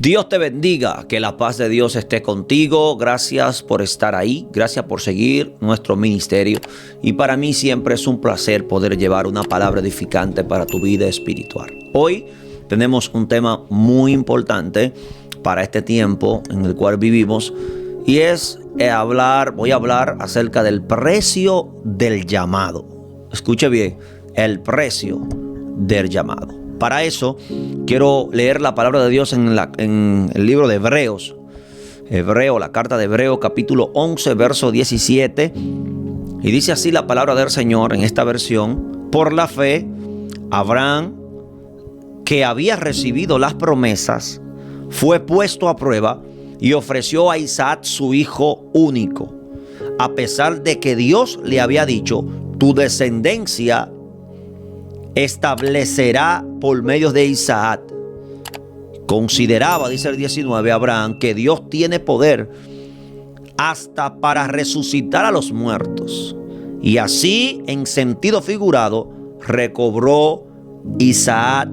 Dios te bendiga, que la paz de Dios esté contigo. Gracias por estar ahí, gracias por seguir nuestro ministerio. Y para mí siempre es un placer poder llevar una palabra edificante para tu vida espiritual. Hoy tenemos un tema muy importante para este tiempo en el cual vivimos y voy a hablar acerca del precio del llamado. Escuche bien, el precio del llamado. Para eso quiero leer la palabra de Dios en el libro de Hebreos. La carta de Hebreos, capítulo 11, verso 17. Y dice así la palabra del Señor en esta versión: por la fe, Abraham, que había recibido las promesas, fue puesto a prueba y ofreció a Isaac su hijo único, a pesar de que Dios le había dicho: tu descendencia establecerá por medio de Isaac. Consideraba, dice el 19, Abraham, que Dios tiene poder hasta para resucitar a los muertos. Y así, en sentido figurado, recobró a Isaac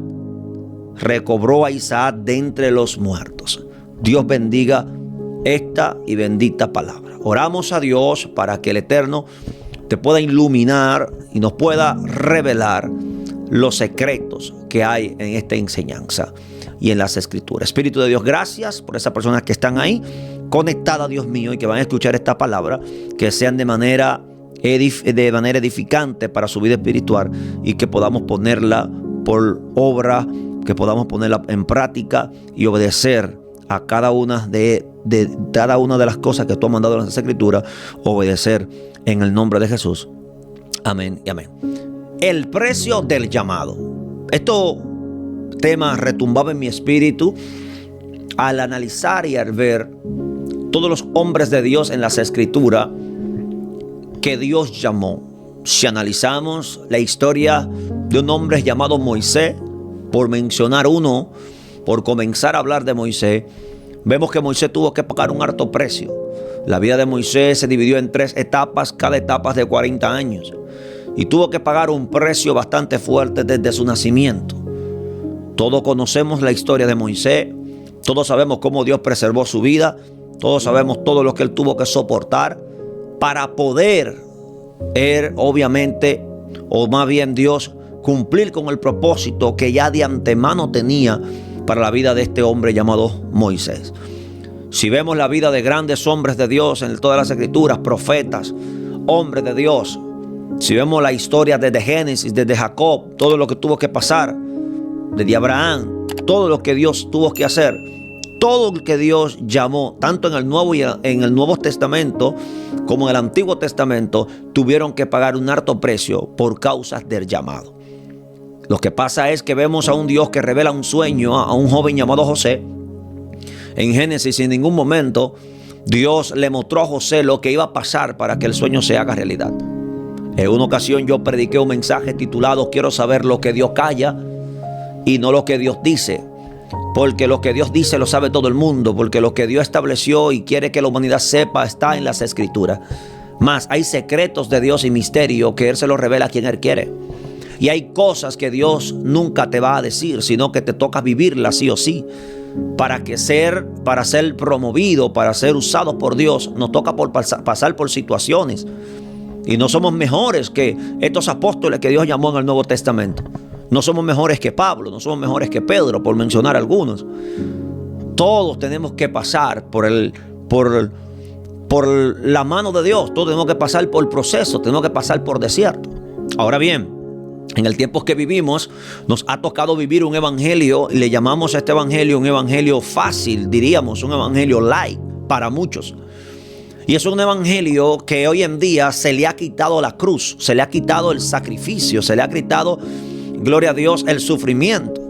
de entre los muertos. Dios bendiga esta y bendita palabra. Oramos a Dios para que el Eterno te pueda iluminar y nos pueda revelar los secretos que hay en esta enseñanza y en las Escrituras. Espíritu de Dios, gracias por esas personas que están ahí conectadas, Dios mío, y que van a escuchar esta palabra, que sean de manera edificante para su vida espiritual y que podamos ponerla por obra, que podamos ponerla en práctica y obedecer a cada una de las cosas que tú has mandado en las Escrituras, obedecer en el nombre de Jesús. Amén y amén. El precio del llamado. Esto tema retumbaba en mi espíritu al analizar y al ver todos los hombres de Dios en las Escrituras que Dios llamó. Si analizamos la historia de un hombre llamado Moisés, por mencionar uno, por comenzar a hablar de Moisés, vemos que Moisés tuvo que pagar un alto precio. La vida de Moisés se dividió en 3 etapas, cada etapa de 40 años. Y tuvo que pagar un precio bastante fuerte desde su nacimiento. Todos conocemos la historia de Moisés. Todos sabemos cómo Dios preservó su vida. Todos sabemos todo lo que él tuvo que soportar para poder, obviamente, o más bien Dios, cumplir con el propósito que ya de antemano tenía para la vida de este hombre llamado Moisés. Si vemos la vida de grandes hombres de Dios en todas las Escrituras, profetas, hombres de Dios, si vemos la historia desde Génesis, desde Jacob, todo lo que tuvo que pasar, desde Abraham, todo lo que Dios tuvo que hacer, todo lo que Dios llamó, tanto en el Nuevo Testamento como en el Antiguo Testamento, tuvieron que pagar un alto precio por causas del llamado. Lo que pasa es que vemos a un Dios que revela un sueño a un joven llamado José. En Génesis, en ningún momento, Dios le mostró a José lo que iba a pasar para que el sueño se haga realidad. En una ocasión yo prediqué un mensaje titulado "Quiero saber lo que Dios calla y no lo que Dios dice". Porque lo que Dios dice lo sabe todo el mundo. Porque lo que Dios estableció y quiere que la humanidad sepa está en las Escrituras. Más hay secretos de Dios y misterio que Él se los revela a quien Él quiere. Y hay cosas que Dios nunca te va a decir, sino que te toca vivirlas sí o sí. Para ser promovido, para ser usado por Dios, nos toca pasar por situaciones. Y no somos mejores que estos apóstoles que Dios llamó en el Nuevo Testamento. No somos mejores que Pablo, no somos mejores que Pedro, por mencionar algunos. Todos tenemos que pasar por la mano de Dios. Todos tenemos que pasar por el proceso, tenemos que pasar por desierto. Ahora bien, en el tiempo que vivimos, nos ha tocado vivir un evangelio, y le llamamos a este evangelio un evangelio fácil, diríamos, un evangelio light para muchos. Y es un evangelio que hoy en día se le ha quitado la cruz, se le ha quitado el sacrificio, se le ha quitado, gloria a Dios, el sufrimiento.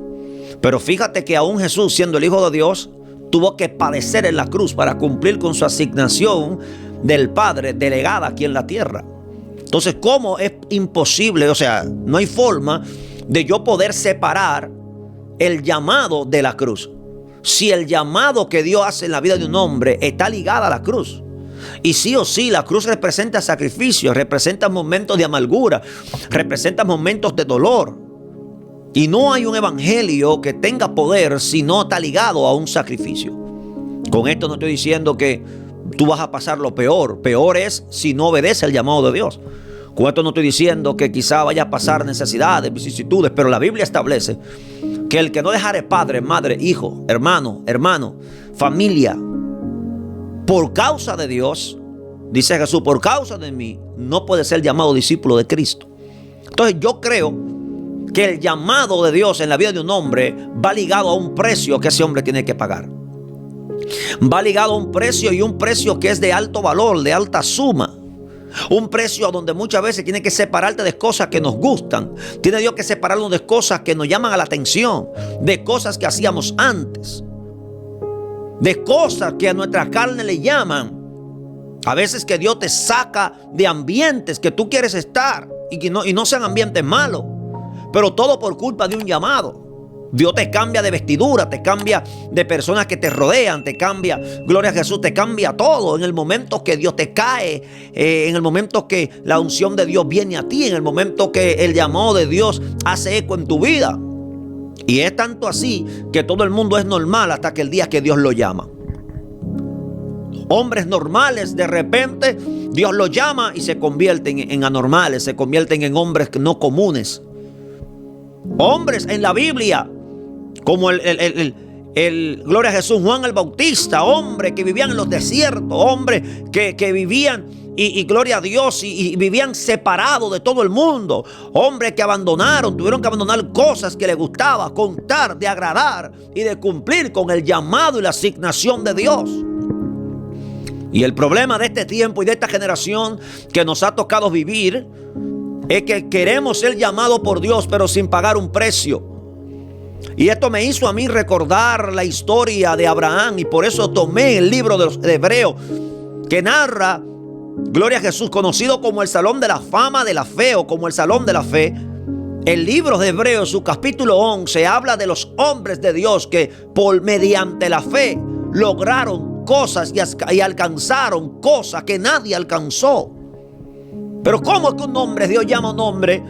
Pero fíjate que aún Jesús, siendo el Hijo de Dios, tuvo que padecer en la cruz para cumplir con su asignación del Padre delegada aquí en la tierra. Entonces, ¿cómo es imposible? O sea, no hay forma de yo poder separar el llamado de la cruz. Si el llamado que Dios hace en la vida de un hombre está ligada a la cruz. Y sí o sí, la cruz representa sacrificio, representa momentos de amargura, representa momentos de dolor. Y no hay un evangelio que tenga poder si no está ligado a un sacrificio. Con esto no estoy diciendo que tú vas a pasar lo peor. Peor es si no obedece el llamado de Dios. Con esto no estoy diciendo que quizá vaya a pasar necesidades, vicisitudes, pero la Biblia establece que el que no dejare padre, madre, hijo, hermano, familia, por causa de Dios, dice Jesús, por causa de mí, no puede ser llamado discípulo de Cristo. Entonces yo creo que el llamado de Dios en la vida de un hombre va ligado a un precio que ese hombre tiene que pagar. Va ligado a un precio, y un precio que es de alto valor, de alta suma. Un precio donde muchas veces tiene que separarte de cosas que nos gustan. Tiene Dios que separarnos de cosas que nos llaman a la atención, de cosas que hacíamos antes, de cosas que a nuestra carne le llaman. A veces que Dios te saca de ambientes que tú quieres estar y no sean ambientes malos, pero todo por culpa de un llamado. Dios te cambia de vestidura, te cambia de personas que te rodean, te cambia, gloria a Jesús, te cambia todo en el momento que Dios te cae, en el momento que la unción de Dios viene a ti, en el momento que el llamado de Dios hace eco en tu vida. Y es tanto así que todo el mundo es normal hasta que el día que Dios lo llama. Hombres normales, de repente Dios los llama y se convierten en anormales, se convierten en hombres no comunes. Hombres en la Biblia, como gloria a Jesús, Juan el Bautista, hombres que vivían en los desiertos, hombres que vivían y gloria a Dios y vivían separados de todo el mundo, hombres que tuvieron que abandonar cosas que les gustaba, contar, de agradar y de cumplir con el llamado y la asignación de Dios. Y el problema de este tiempo y de esta generación que nos ha tocado vivir es que queremos ser llamados por Dios, pero sin pagar un precio. Y esto me hizo a mí recordar la historia de Abraham, y por eso tomé el libro de los Hebreos, que narra, gloria a Jesús, conocido como el Salón de la Fama de la Fe, o como el Salón de la Fe. El libro de Hebreos, su capítulo 11, habla de los hombres de Dios que mediante la fe lograron cosas y alcanzaron cosas que nadie alcanzó. Pero ¿cómo es que un hombre, Dios llama a un hombre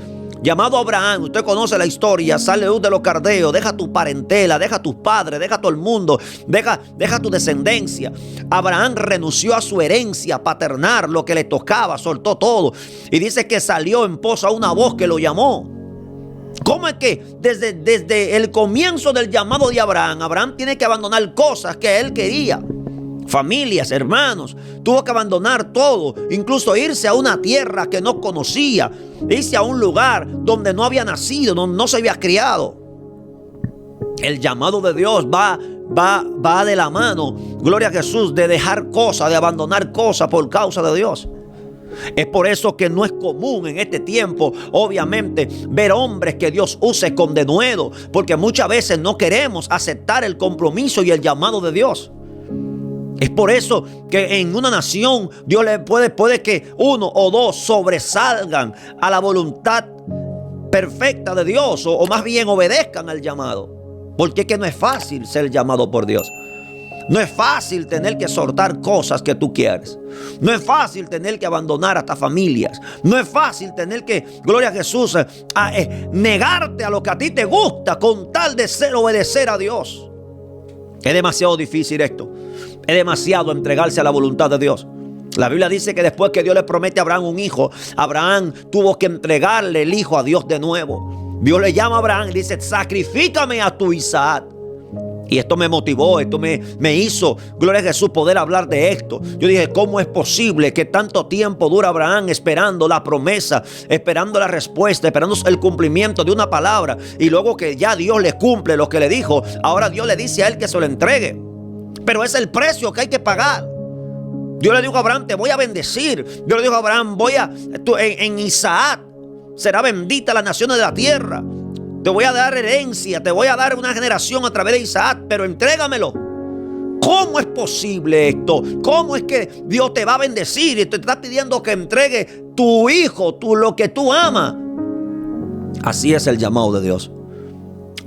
llamado Abraham? Usted conoce la historia, sale de los caldeos, deja tu parentela, deja tus padres, deja todo el mundo, deja tu descendencia. Abraham renunció a su herencia paternal, lo que le tocaba, soltó todo. Y dice que salió en pos a una voz que lo llamó. ¿Cómo es que desde el comienzo del llamado de Abraham tiene que abandonar cosas que él quería? Familias, hermanos, tuvo que abandonar todo, incluso irse a una tierra que no conocía, irse a un lugar donde no había nacido, no se había criado. El llamado de Dios va de la mano, gloria a Jesús, de dejar cosas, de abandonar cosas por causa de Dios. Es por eso que no es común en este tiempo, obviamente, ver hombres que Dios use con denuedo, porque muchas veces no queremos aceptar el compromiso y el llamado de Dios. Es por eso que en una nación Dios le puede que uno o dos sobresalgan a la voluntad perfecta de Dios, o más bien obedezcan al llamado. Porque es que no es fácil ser llamado por Dios. No es fácil tener que soltar cosas que tú quieres. No es fácil tener que abandonar hasta familias. No es fácil tener que, gloria a Jesús, negarte a lo que a ti te gusta con tal de obedecer a Dios. Es demasiado difícil esto. Es demasiado entregarse a la voluntad de Dios. La Biblia dice que después que Dios le promete a Abraham un hijo, Abraham tuvo que entregarle el hijo a Dios de nuevo. Dios le llama a Abraham y dice: sacrifícame a tu Isaac. Y esto me motivó, esto me hizo, gloria a Jesús, poder hablar de esto. Yo dije, ¿cómo es posible que tanto tiempo dura Abraham esperando la promesa, esperando la respuesta, esperando el cumplimiento de una palabra? Y luego que ya Dios le cumple lo que le dijo, ahora Dios le dice a él que se lo entregue. Pero es el precio que hay que pagar. Dios le dijo a Abraham: te voy a bendecir. Dios le dijo a Abraham: en Isaac será bendita las naciones de la tierra. Te voy a dar herencia, te voy a dar una generación a través de Isaac, pero entrégamelo. ¿Cómo es posible esto? ¿Cómo es que Dios te va a bendecir y te está pidiendo que entregue tu hijo, lo que tú amas? Así es el llamado de Dios.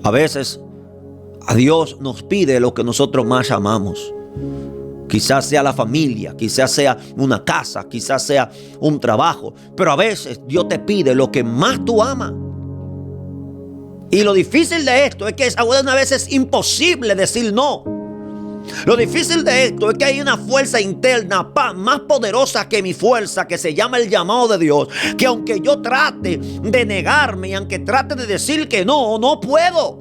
A veces a Dios nos pide lo que nosotros más amamos. Quizás sea la familia, quizás sea una casa, quizás sea un trabajo. Pero a veces Dios te pide lo que más tú amas. Y lo difícil de esto es que algunas veces es imposible decir no. Lo difícil de esto es que hay una fuerza interna más poderosa que mi fuerza, que se llama el llamado de Dios, que aunque yo trate de negarme y aunque trate de decir que no, no puedo.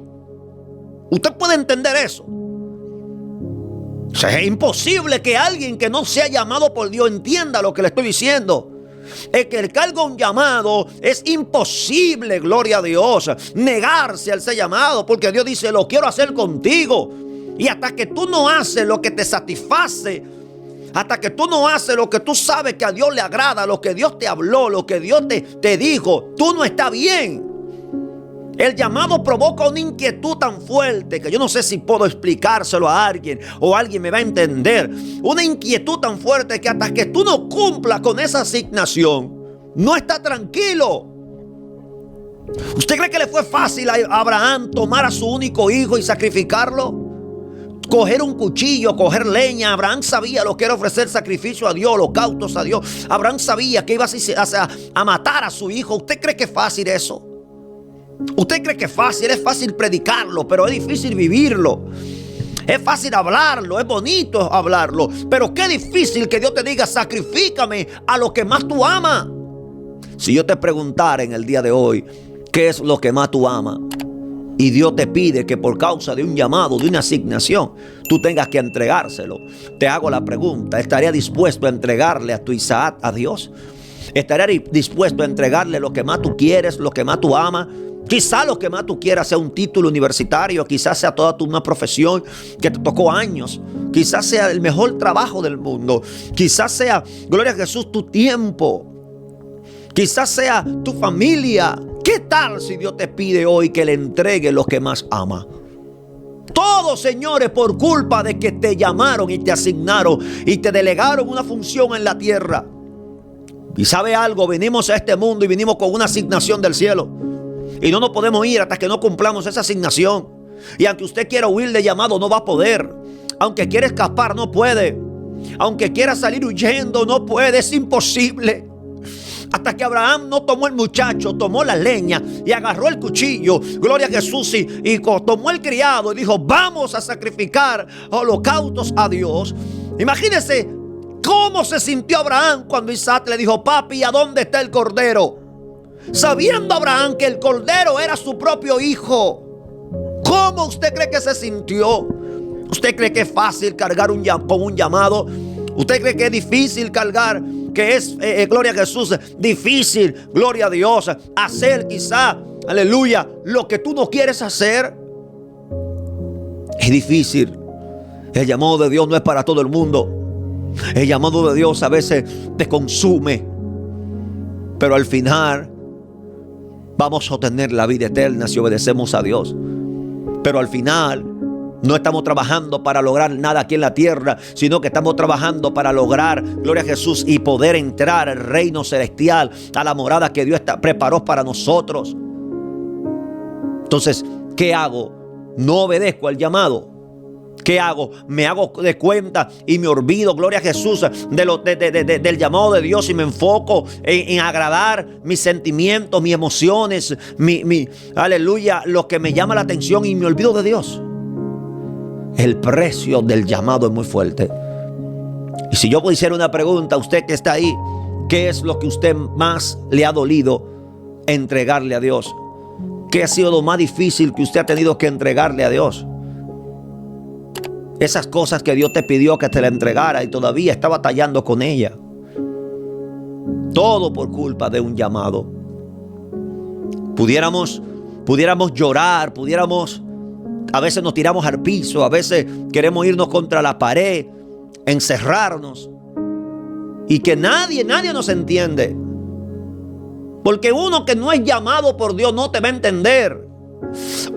Usted puede entender eso. O sea, es imposible que alguien que no sea llamado por Dios entienda lo que le estoy diciendo. Es que el cargo un llamado es imposible, gloria a Dios, negarse al ser llamado, porque Dios dice, lo quiero hacer contigo. Y hasta que tú no haces lo que te satisface, hasta que tú no haces lo que tú sabes que a Dios le agrada, lo que Dios te habló, lo que Dios te dijo, tú no estás bien. El llamado provoca una inquietud tan fuerte que yo no sé si puedo explicárselo a alguien o alguien me va a entender. Una inquietud tan fuerte que hasta que tú no cumplas con esa asignación, no estás tranquilo. ¿Usted cree que le fue fácil a Abraham tomar a su único hijo y sacrificarlo? Coger un cuchillo, coger leña. Abraham sabía lo que era ofrecer sacrificio a Dios, holocaustos a Dios. Abraham sabía que iba a matar a su hijo. ¿Usted cree que es fácil eso? ¿Usted cree que es fácil? Es fácil predicarlo, pero es difícil vivirlo. Es fácil hablarlo, es bonito hablarlo, pero qué difícil que Dios te diga, sacrifícame a lo que más tú amas. Si yo te preguntara en el día de hoy, ¿qué es lo que más tú amas? Y Dios te pide que por causa de un llamado, de una asignación, tú tengas que entregárselo. Te hago la pregunta, ¿estarías dispuesto a entregarle a tu Isaac a Dios? ¿Estarías dispuesto a entregarle lo que más tú quieres, lo que más tú amas? Quizá lo que más tú quieras sea un título universitario, quizás sea toda una profesión que te tocó años, quizás sea el mejor trabajo del mundo, quizás sea, gloria a Jesús, tu tiempo, quizás sea tu familia. ¿Qué tal si Dios te pide hoy que le entregue lo que más ama? Todo, señores, por culpa de que te llamaron y te asignaron y te delegaron una función en la tierra. Y sabe algo, venimos a este mundo y vinimos con una asignación del cielo. Y no nos podemos ir hasta que no cumplamos esa asignación. Y aunque usted quiera huir de llamado, no va a poder. Aunque quiera escapar, no puede. Aunque quiera salir huyendo, no puede. Es imposible. Hasta que Abraham no tomó el muchacho, tomó la leña y agarró el cuchillo, gloria a Jesús, y tomó el criado y dijo, vamos a sacrificar holocaustos a Dios. Imagínese cómo se sintió Abraham cuando Isaac le dijo, papi, ¿a dónde está el cordero? Sabiendo Abraham que el cordero era su propio hijo. ¿Cómo usted cree que se sintió? ¿Usted cree que es fácil cargar con un llamado? ¿Usted cree que es difícil cargar? Que es, gloria a Jesús, difícil, gloria a Dios, hacer quizá, aleluya, lo que tú no quieres hacer. Es difícil. El llamado de Dios no es para todo el mundo. El llamado de Dios a veces te consume, pero al final vamos a obtener la vida eterna si obedecemos a Dios. Pero al final no estamos trabajando para lograr nada aquí en la tierra, sino que estamos trabajando para lograr, gloria a Jesús, y poder entrar al reino celestial, a la morada que Dios preparó para nosotros. Entonces, ¿qué hago? No obedezco al llamado. ¿Qué hago? Me hago de cuenta y me olvido, gloria a Jesús, del llamado de Dios y me enfoco en agradar mis sentimientos, mis emociones, aleluya, lo que me llama la atención y me olvido de Dios. El precio del llamado es muy fuerte. Y si yo pudiera una pregunta a usted que está ahí, ¿qué es lo que usted más le ha dolido entregarle a Dios? ¿Qué ha sido lo más difícil que usted ha tenido que entregarle a Dios? Esas cosas que Dios te pidió que te la entregara y todavía está batallando con ella. Todo por culpa de un llamado. Pudiéramos llorar, a veces nos tiramos al piso, a veces queremos irnos contra la pared, encerrarnos. Y que nadie nos entiende. Porque uno que no es llamado por Dios no te va a entender.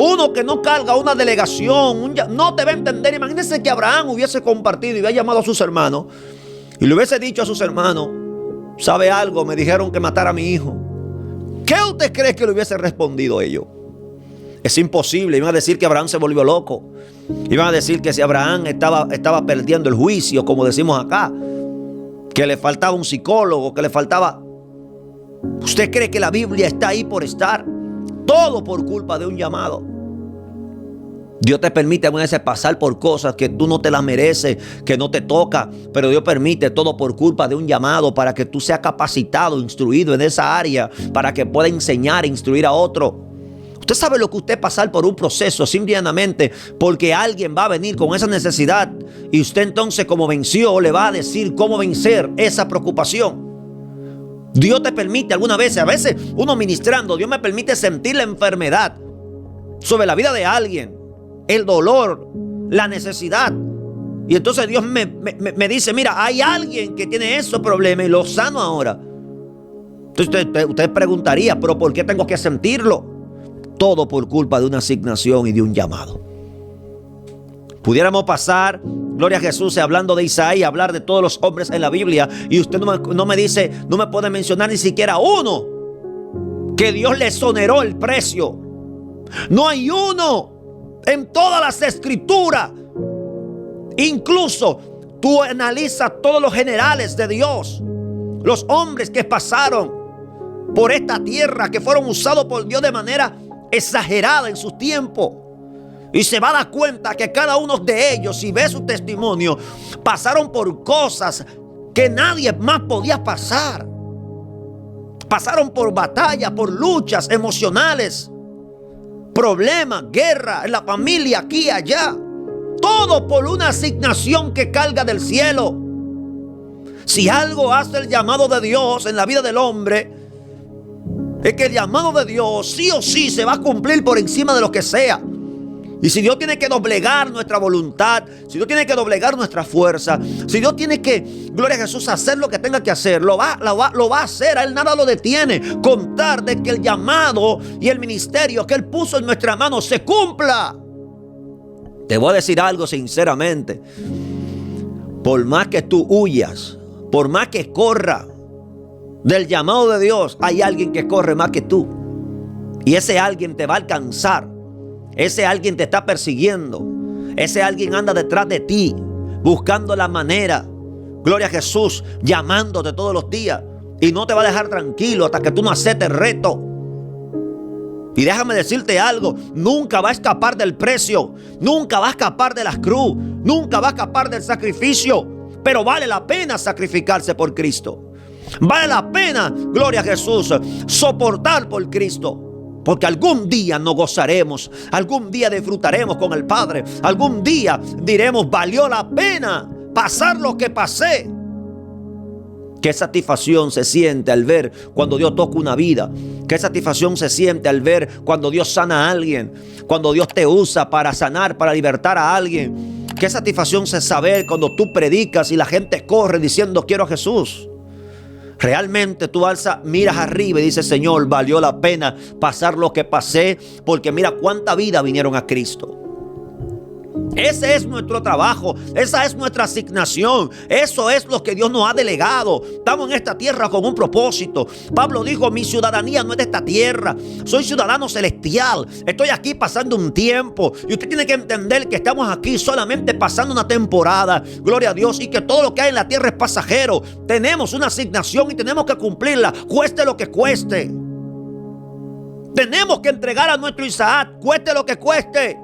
Uno que no carga una delegación no te va a entender. Imagínense que Abraham hubiese compartido y hubiera llamado a sus hermanos y le hubiese dicho a sus hermanos, ¿sabe algo? Me dijeron que matara a mi hijo. ¿Qué usted cree que le hubiese respondido ellos? Es imposible. Iban a decir que Abraham se volvió loco. Iban a decir que si Abraham estaba perdiendo el juicio, como decimos acá, que le faltaba un psicólogo, que le faltaba... ¿Usted cree que la Biblia está ahí por estar? Todo por culpa de un llamado. Dios te permite a veces pasar por cosas que tú no te las mereces, que no te toca, pero Dios permite todo por culpa de un llamado para que tú seas capacitado, instruido en esa área, para que pueda enseñar e instruir a otro. Usted sabe lo que usted pasar por un proceso simplemente porque alguien va a venir con esa necesidad y usted entonces, como venció, le va a decir cómo vencer esa preocupación. Dios te permite algunas veces, a veces uno ministrando, Dios me permite sentir la enfermedad sobre la vida de alguien, el dolor, la necesidad. Y entonces Dios me dice, mira, hay alguien que tiene esos problemas y lo sano ahora. Entonces usted preguntaría, pero ¿por qué tengo que sentirlo? Todo por culpa de una asignación y de un llamado. Pudiéramos pasar, gloria a Jesús, hablando de Isaías, hablar de todos los hombres en la Biblia, y usted no me dice, no me puede mencionar ni siquiera uno que Dios le exoneró el precio. No hay uno en todas las escrituras. Incluso tú analizas todos los generales de Dios, los hombres que pasaron por esta tierra, que fueron usados por Dios de manera exagerada en sus tiempos, y se va a dar cuenta que cada uno de ellos, si ve su testimonio, pasaron por cosas que nadie más podía pasar. Pasaron por batallas, por luchas emocionales, problemas, guerra en la familia, aquí y allá. Todo por una asignación que carga del cielo. Si algo hace el llamado de Dios en la vida del hombre, es que el llamado de Dios sí o sí se va a cumplir por encima de lo que sea. Y si Dios tiene que doblegar nuestra voluntad, si Dios tiene que doblegar nuestra fuerza, si Dios tiene que, gloria a Jesús, hacer lo que tenga que hacer, lo va a hacer. A Él nada lo detiene. Contar de que el llamado y el ministerio que Él puso en nuestra mano se cumpla. Te voy a decir algo sinceramente. Por más que tú huyas, por más que corra del llamado de Dios, hay alguien que corre más que tú. Y ese alguien te va a alcanzar. Ese alguien te está persiguiendo. Ese alguien anda detrás de ti, buscando la manera, gloria a Jesús, llamándote todos los días. Y no te va a dejar tranquilo hasta que tú no aceptes el reto. Y déjame decirte algo, nunca va a escapar del precio, nunca va a escapar de la cruz, nunca va a escapar del sacrificio. Pero vale la pena sacrificarse por Cristo. Vale la pena, gloria a Jesús, soportar por Cristo. Porque algún día nos gozaremos, algún día disfrutaremos con el Padre, algún día diremos, valió la pena pasar lo que pasé. Qué satisfacción se siente al ver cuando Dios toca una vida. Qué satisfacción se siente al ver cuando Dios sana a alguien, cuando Dios te usa para sanar, para libertar a alguien. Qué satisfacción se saber cuando tú predicas y la gente corre diciendo, quiero a Jesús. Realmente tú miras arriba y dices, Señor, valió la pena pasar lo que pasé, porque mira cuánta vida vinieron a Cristo. Ese es nuestro trabajo, esa es nuestra asignación, eso es lo que Dios nos ha delegado. Estamos en esta tierra con un propósito. Pablo dijo, mi ciudadanía no es de esta tierra, soy ciudadano celestial, estoy aquí pasando un tiempo. Y usted tiene que entender que estamos aquí solamente pasando una temporada, gloria a Dios, y que todo lo que hay en la tierra es pasajero. Tenemos una asignación y tenemos que cumplirla, cueste lo que cueste. Tenemos que entregar a nuestro Isaac, cueste lo que cueste.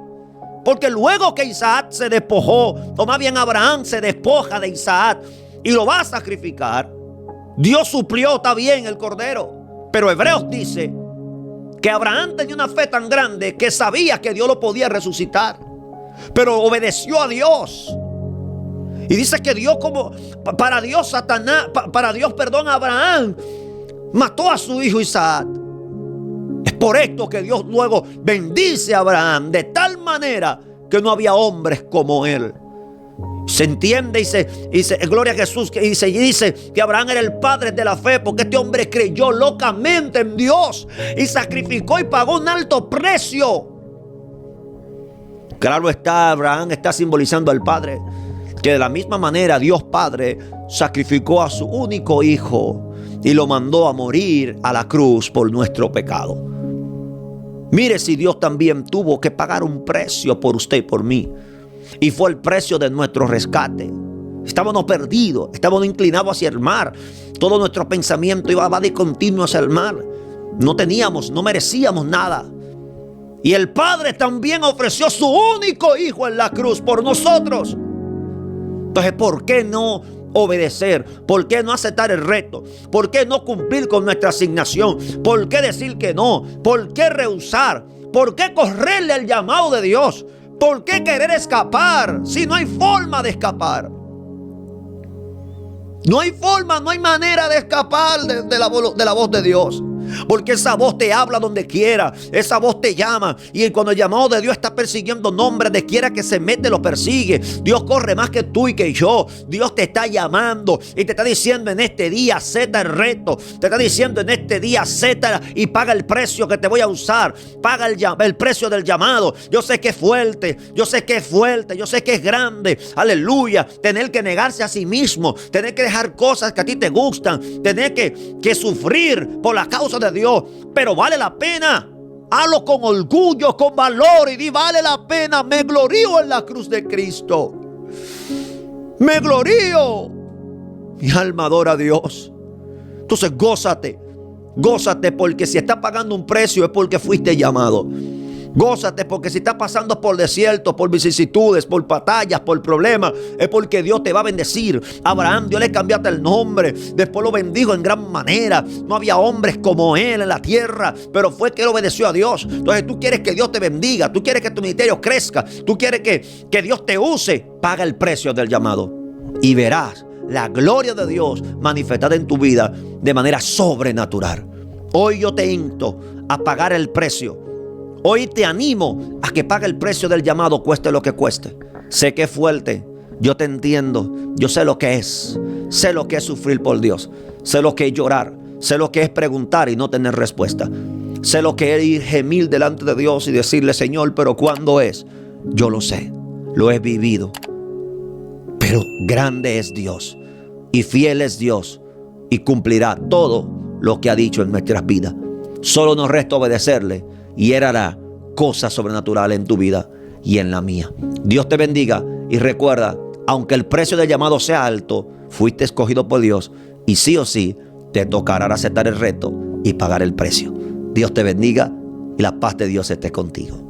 Porque luego que Isaac se despojó, o más bien Abraham se despoja de Isaac y lo va a sacrificar, Dios suplió, está bien, el cordero. Pero Hebreos dice que Abraham tenía una fe tan grande que sabía que Dios lo podía resucitar, pero obedeció a Dios. Y dice que Dios, Abraham mató a su hijo Isaac. Es por esto que Dios luego bendice a Abraham de tal manera que no había hombres como él. Se entiende y dice gloria a Jesús, y dice que Abraham era el padre de la fe, porque este hombre creyó locamente en Dios y sacrificó y pagó un alto precio. Claro está, Abraham está simbolizando al Padre, que de la misma manera Dios Padre sacrificó a su único hijo y lo mandó a morir a la cruz por nuestro pecado. Mire si Dios también tuvo que pagar un precio por usted y por mí. Y fue el precio de nuestro rescate. Estábamos perdidos, estábamos inclinados hacia el mar. Todo nuestro pensamiento iba de continuo hacia el mar. No merecíamos nada. Y el Padre también ofreció su único Hijo en la cruz por nosotros. Entonces, ¿por qué no obedecer? ¿Por qué no aceptar el reto? ¿Por qué no cumplir con nuestra asignación? ¿Por qué decir que no? ¿Por qué rehusar? ¿Por qué correrle al llamado de Dios? ¿Por qué querer escapar si no hay forma de escapar? No hay forma, no hay manera de escapar de la voz de Dios. Porque esa voz te habla donde quiera, esa voz te llama. Y cuando el llamado de Dios está persiguiendo nombres, de quiera que se mete lo persigue. Dios corre más que tú y que yo. Dios te está llamando y te está diciendo: en este día acepta el reto. Te está diciendo: en este día acepta y paga el precio que te voy a usar. Paga el precio del llamado. Yo sé que es fuerte, yo sé que es fuerte, yo sé que es grande. Aleluya. Tener que negarse a sí mismo, tener que dejar cosas que a ti te gustan, tener que sufrir por la causa de Dios, pero vale la pena. Hazlo con orgullo, con valor, y di: vale la pena. Me glorío en la cruz de Cristo. Me glorío. Mi alma adora a Dios. Entonces gózate, gózate, porque si estás pagando un precio es porque fuiste llamado. Gózate, porque si estás pasando por desiertos, por vicisitudes, por batallas, por problemas, es porque Dios te va a bendecir. Abraham, Dios le cambió hasta el nombre, después lo bendijo en gran manera. No había hombres como él en la tierra, pero fue que él obedeció a Dios. Entonces tú quieres que Dios te bendiga, tú quieres que tu ministerio crezca, tú quieres que Dios te use. Paga el precio del llamado y verás la gloria de Dios manifestada en tu vida de manera sobrenatural. Hoy yo te insto a pagar el precio. Hoy te animo a que pague el precio del llamado, cueste lo que cueste. Sé que es fuerte, yo te entiendo, yo sé lo que es. Sé lo que es sufrir por Dios, sé lo que es llorar, sé lo que es preguntar y no tener respuesta. Sé lo que es ir gemir delante de Dios y decirle: Señor, pero ¿cuándo es? Yo lo sé, lo he vivido. Pero grande es Dios y fiel es Dios y cumplirá todo lo que ha dicho en nuestras vidas. Solo nos resta obedecerle y Él hará cosas sobrenaturales en tu vida y en la mía. Dios te bendiga y recuerda, aunque el precio del llamado sea alto, fuiste escogido por Dios y sí o sí te tocará aceptar el reto y pagar el precio. Dios te bendiga y la paz de Dios esté contigo.